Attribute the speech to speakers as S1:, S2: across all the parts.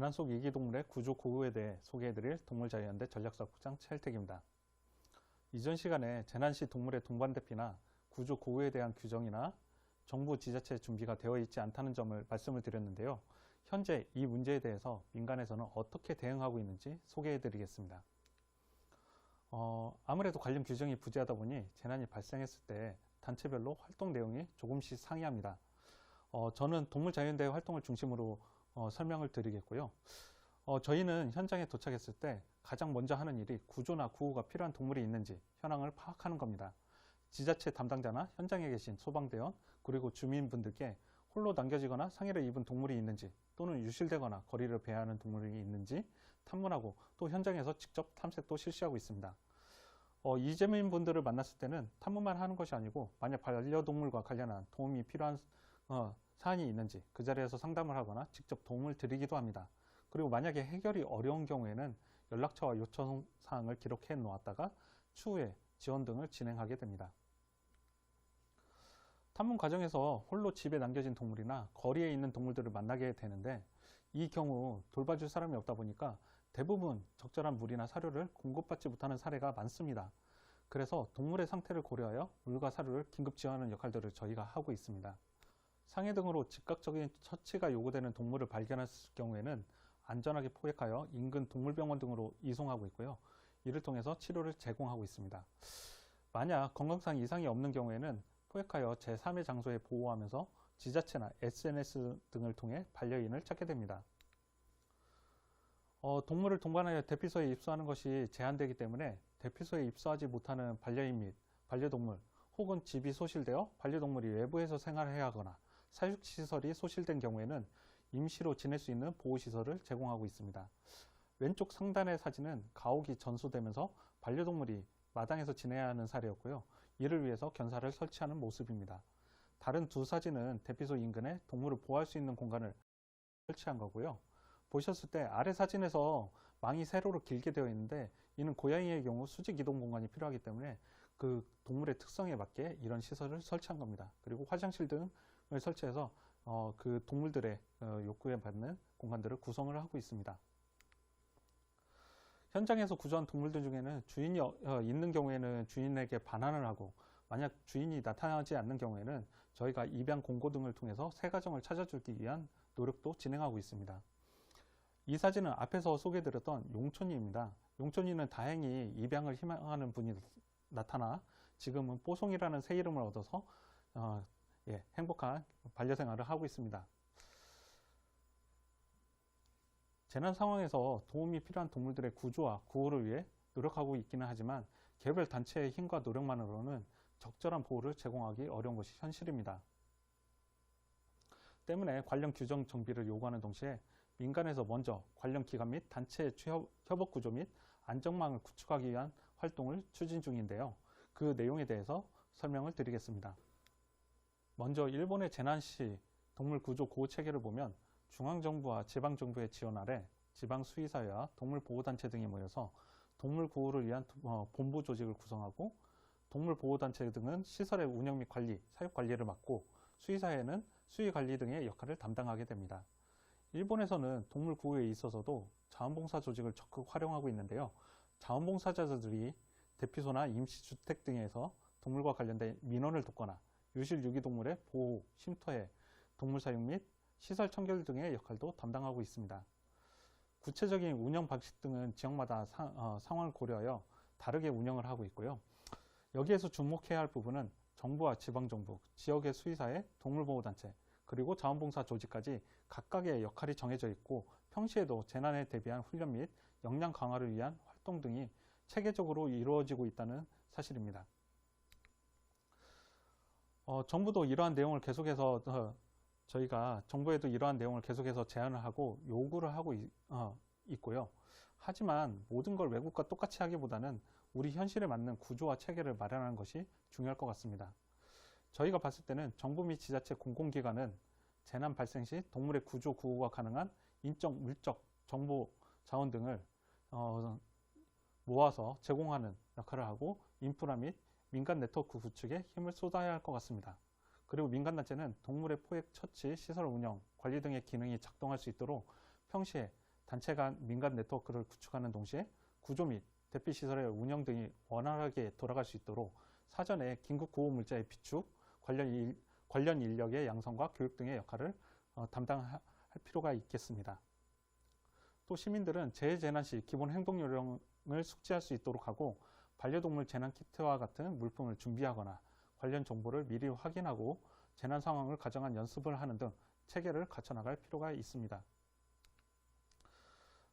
S1: 재난 속 위기동물의 구조 고우에 대해 소개해드릴 동물자유연대 전략사국장 최일택입니다. 이전 시간에 재난 시 동물의 동반 대피나 구조 고우에 대한 규정이나 정부 지자체 준비가 되어 있지 않다는 점을 말씀을 드렸는데요. 현재 이 문제에 대해서 민간에서는 어떻게 대응하고 있는지 소개해드리겠습니다. 아무래도 관련 규정이 부재하다 보니 재난이 발생했을 때 단체별로 활동 내용이 조금씩 상이합니다. 저는 동물자유연대 활동을 중심으로 설명을 드리겠고요. 저희는 현장에 도착했을 때 가장 먼저 하는 일이 구조나 구호가 필요한 동물이 있는지 현황을 파악하는 겁니다. 지자체 담당자나 현장에 계신 소방대원 그리고 주민분들께 홀로 남겨지거나 상해를 입은 동물이 있는지 또는 유실되거나 거리를 배회하는 동물이 있는지 탐문하고 또 현장에서 직접 탐색도 실시하고 있습니다. 이재민분들을 만났을 때는 탐문만 하는 것이 아니고 만약 반려동물과 관련한 도움이 필요한 사안이 있는지 그 자리에서 상담을 하거나 직접 도움을 드리기도 합니다. 그리고 만약에 해결이 어려운 경우에는 연락처와 요청사항을 기록해 놓았다가 추후에 지원 등을 진행하게 됩니다. 탐문 과정에서 홀로 집에 남겨진 동물이나 거리에 있는 동물들을 만나게 되는데 이 경우 돌봐줄 사람이 없다 보니까 대부분 적절한 물이나 사료를 공급받지 못하는 사례가 많습니다. 그래서 동물의 상태를 고려하여 물과 사료를 긴급 지원하는 역할들을 저희가 하고 있습니다. 상해 등으로 즉각적인 처치가 요구되는 동물을 발견했을 경우에는 안전하게 포획하여 인근 동물병원 등으로 이송하고 있고요. 이를 통해서 치료를 제공하고 있습니다. 만약 건강상 이상이 없는 경우에는 포획하여 제3의 장소에 보호하면서 지자체나 SNS 등을 통해 반려인을 찾게 됩니다. 동물을 동반하여 대피소에 입소하는 것이 제한되기 때문에 대피소에 입소하지 못하는 반려인 및 반려동물 혹은 집이 소실되어 반려동물이 외부에서 생활해야 하거나 사육시설이 소실된 경우에는 임시로 지낼 수 있는 보호시설을 제공하고 있습니다. 왼쪽 상단의 사진은 가옥이 전소되면서 반려동물이 마당에서 지내야 하는 사례였고요. 이를 위해서 견사를 설치하는 모습입니다. 다른 두 사진은 대피소 인근에 동물을 보호할 수 있는 공간을 설치한 거고요. 보셨을 때 아래 사진에서 망이 세로로 길게 되어 있는데 이는 고양이의 경우 수직 이동 공간이 필요하기 때문에 그 동물의 특성에 맞게 이런 시설을 설치한 겁니다. 그리고 화장실 등을 설치해서 그 동물들의 욕구에 맞는 공간들을 구성을 하고 있습니다. 현장에서 구조한 동물들 중에는 주인이 있는 경우에는 주인에게 반환을 하고 만약 주인이 나타나지 않는 경우에는 저희가 입양 공고 등을 통해서 새 가정을 찾아주기 위한 노력도 진행하고 있습니다. 이 사진은 앞에서 소개해드렸던 용촌이입니다. 용촌이는 다행히 입양을 희망하는 분이 나타나 지금은 뽀송이라는 새 이름을 얻어서 행복한 반려생활을 하고 있습니다. 재난 상황에서 도움이 필요한 동물들의 구조와 구호를 위해 노력하고 있기는 하지만 개별 단체의 힘과 노력만으로는 적절한 보호를 제공하기 어려운 것이 현실입니다. 때문에 관련 규정 정비를 요구하는 동시에 민간에서 먼저 관련 기관 및 단체의 협업 구조 및 안정망을 구축하기 위한 활동을 추진 중인데요. 그 내용에 대해서 설명을 드리겠습니다. 먼저 일본의 재난 시 동물 구조 보호 체계를 보면 중앙정부와 지방정부의 지원 아래 지방수의사회와 동물보호단체 등이 모여서 동물구호를 위한 본부 조직을 구성하고 동물보호단체 등은 시설의 운영 및 관리, 사육관리를 맡고 수의사회는 수의관리 등의 역할을 담당하게 됩니다. 일본에서는 동물구호에 있어서도 자원봉사 조직을 적극 활용하고 있는데요. 자원봉사자들이 대피소나 임시주택 등에서 동물과 관련된 민원을 돕거나 유실 유기동물의 보호, 쉼터에 동물사육 및 시설 청결 등의 역할도 담당하고 있습니다. 구체적인 운영 방식 등은 지역마다 상황을 고려하여 다르게 운영을 하고 있고요. 여기에서 주목해야 할 부분은 정부와 지방정부, 지역의 수의사회, 동물보호단체, 그리고 자원봉사 조직까지 각각의 역할이 정해져 있고 평시에도 재난에 대비한 훈련 및 역량 강화를 위한 활동 등이 체계적으로 이루어지고 있다는 사실입니다. 정부도 이러한 내용을 계속해서 저희가 정부에도 이러한 내용을 계속해서 제안을 하고 요구를 하고 있고요. 하지만 모든 걸 외국과 똑같이 하기보다는 우리 현실에 맞는 구조와 체계를 마련하는 것이 중요할 것 같습니다. 저희가 봤을 때는 정부 및 지자체 공공기관은 재난 발생 시 동물의 구조 구호가 가능한 인적, 물적, 정보 자원 등을 모아서 제공하는 역할을 하고 인프라 및 민간 네트워크 구축에 힘을 쏟아야 할 것 같습니다. 그리고 민간단체는 동물의 포획, 처치, 시설 운영, 관리 등의 기능이 작동할 수 있도록 평시에 단체 간 민간 네트워크를 구축하는 동시에 구조 및 대피 시설의 운영 등이 원활하게 돌아갈 수 있도록 사전에 긴급 구호 물자의 비축, 관련 인력의 양성과 교육 등의 역할을 담당할 필요가 있겠습니다. 또 시민들은 재해재난 시 기본 행동 요령을 숙지할 수 있도록 하고 반려동물 재난 키트와 같은 물품을 준비하거나 관련 정보를 미리 확인하고 재난 상황을 가정한 연습을 하는 등 체계를 갖춰나갈 필요가 있습니다.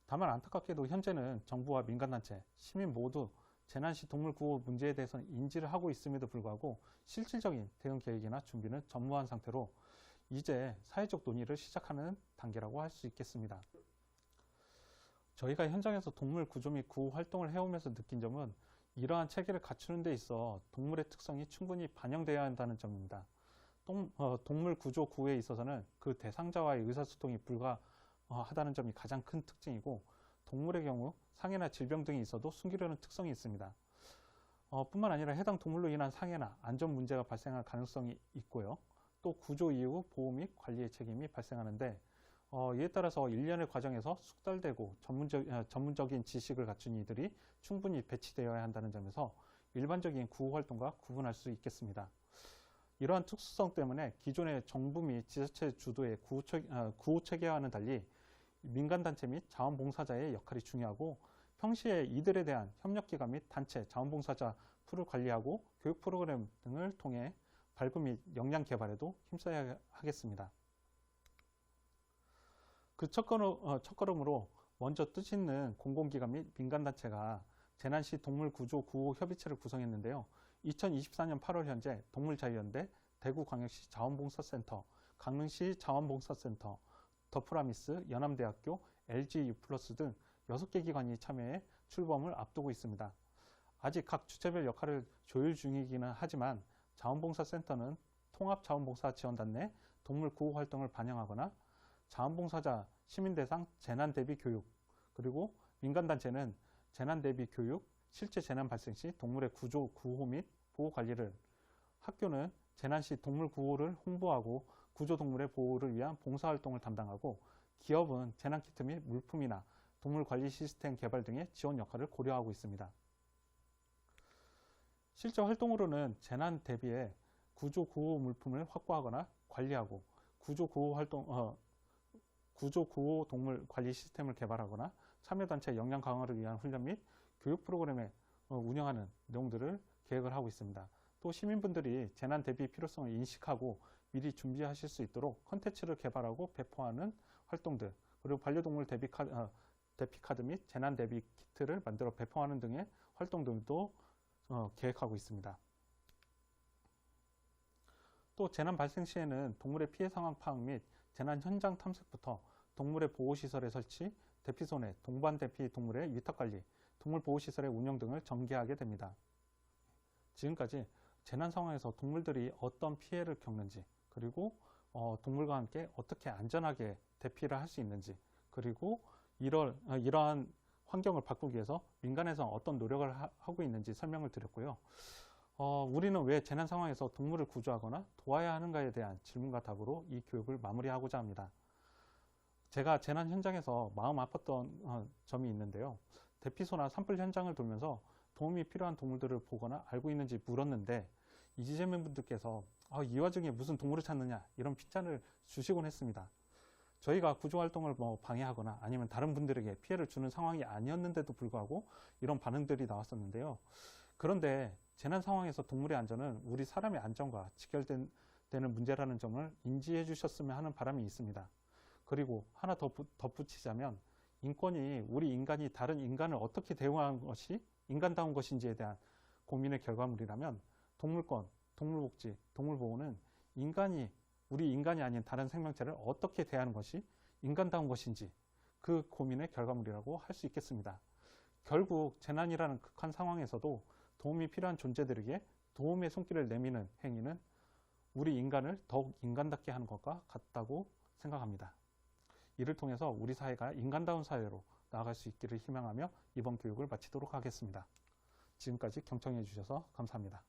S1: 다만 안타깝게도 현재는 정부와 민간단체, 시민 모두 재난 시 동물 구호 문제에 대해서는 인지를 하고 있음에도 불구하고 실질적인 대응 계획이나 준비는 전무한 상태로 이제 사회적 논의를 시작하는 단계라고 할 수 있겠습니다. 저희가 현장에서 동물 구조 및 구호 활동을 해오면서 느낀 점은 이러한 체계를 갖추는 데 있어 동물의 특성이 충분히 반영되어야 한다는 점입니다. 동물 구조 구호에 있어서는 그 대상자와의 의사소통이 불가하다는 점이 가장 큰 특징이고, 동물의 경우 상해나 질병 등이 있어도 숨기려는 특성이 있습니다. 뿐만 아니라 해당 동물로 인한 상해나 안전 문제가 발생할 가능성이 있고요. 또 구조 이후 보호 및 관리의 책임이 발생하는데 이에 따라서 일련의 과정에서 숙달되고 전문적인 지식을 갖춘 이들이 충분히 배치되어야 한다는 점에서 일반적인 구호 활동과 구분할 수 있겠습니다. 이러한 특수성 때문에 기존의 정부 및 지자체 주도의 구호 체계와는 달리 민간단체 및 자원봉사자의 역할이 중요하고, 평시에 이들에 대한 협력기관 및 단체, 자원봉사자 풀을 관리하고 교육 프로그램 등을 통해 발굴 및 역량 개발에도 힘써야 하겠습니다. 그 첫걸음으로 먼저 뜻있는 공공기관 및 민간단체가 재난시 동물구조 구호 협의체를 구성했는데요. 2024년 8월 현재 동물자유연대, 대구광역시 자원봉사센터, 강릉시 자원봉사센터, 더프라미스, 연암대학교, LG U+ 등 6개 기관이 참여해 출범을 앞두고 있습니다. 아직 각 주체별 역할을 조율 중이기는 하지만 자원봉사센터는 통합자원봉사지원단 내 동물 구호 활동을 반영하거나 자원봉사자 시민대상 재난대비 교육, 그리고 민간단체는 재난대비 교육, 실제 재난 발생 시 동물의 구조, 구호 및 보호 관리를, 학교는 재난시 동물 구호를 홍보하고 구조동물의 보호를 위한 봉사활동을 담당하고, 기업은 재난키트 및 물품이나 동물관리 시스템 개발 등의 지원 역할을 고려하고 있습니다. 실제 활동으로는 재난 대비에 구조 구호 물품을 확보하거나 관리하고 구조 구호 동물 관리 시스템을 개발하거나 참여단체 역량 강화를 위한 훈련 및 교육 프로그램을 운영하는 내용들을 계획을 하고 있습니다. 또 시민분들이 재난 대비 필요성을 인식하고 미리 준비하실 수 있도록 컨텐츠를 개발하고 배포하는 활동들, 그리고 반려동물 대피 카드 및 재난 대비 키트를 만들어 배포하는 등의 활동들도 계획하고 있습니다. 또 재난 발생 시에는 동물의 피해 상황 파악 및 재난 현장 탐색부터 동물의 보호시설의 설치, 대피소내, 동반 대피 동물의 위탁관리, 동물보호시설의 운영 등을 전개하게 됩니다. 지금까지 재난 상황에서 동물들이 어떤 피해를 겪는지, 그리고 동물과 함께 어떻게 안전하게 대피를 할 수 있는지, 그리고 이러한 환경을 바꾸기 위해서 민간에서 어떤 노력을 하고 있는지 설명을 드렸고요. 우리는 왜 재난 상황에서 동물을 구조하거나 도와야 하는가에 대한 질문과 답으로 이 교육을 마무리하고자 합니다. 제가 재난 현장에서 마음 아팠던 점이 있는데요. 대피소나 산불 현장을 돌면서 도움이 필요한 동물들을 보거나 알고 있는지 물었는데, 이재민분들께서 이 와중에 무슨 동물을 찾느냐, 이런 핀잔을 주시곤 했습니다. 저희가 구조활동을 방해하거나 아니면 다른 분들에게 피해를 주는 상황이 아니었는데도 불구하고 이런 반응들이 나왔었는데요. 그런데 재난 상황에서 동물의 안전은 우리 사람의 안전과 직결되는 문제라는 점을 인지해 주셨으면 하는 바람이 있습니다. 그리고 하나 더 덧붙이자면, 인권이 우리 인간이 다른 인간을 어떻게 대우하는 것이 인간다운 것인지에 대한 고민의 결과물이라면, 동물권, 동물복지, 동물보호는 우리 인간이 아닌 다른 생명체를 어떻게 대하는 것이 인간다운 것인지 그 고민의 결과물이라고 할 수 있겠습니다. 결국 재난이라는 극한 상황에서도 도움이 필요한 존재들에게 도움의 손길을 내미는 행위는 우리 인간을 더욱 인간답게 하는 것과 같다고 생각합니다. 이를 통해서 우리 사회가 인간다운 사회로 나아갈 수 있기를 희망하며 이번 교육을 마치도록 하겠습니다. 지금까지 경청해 주셔서 감사합니다.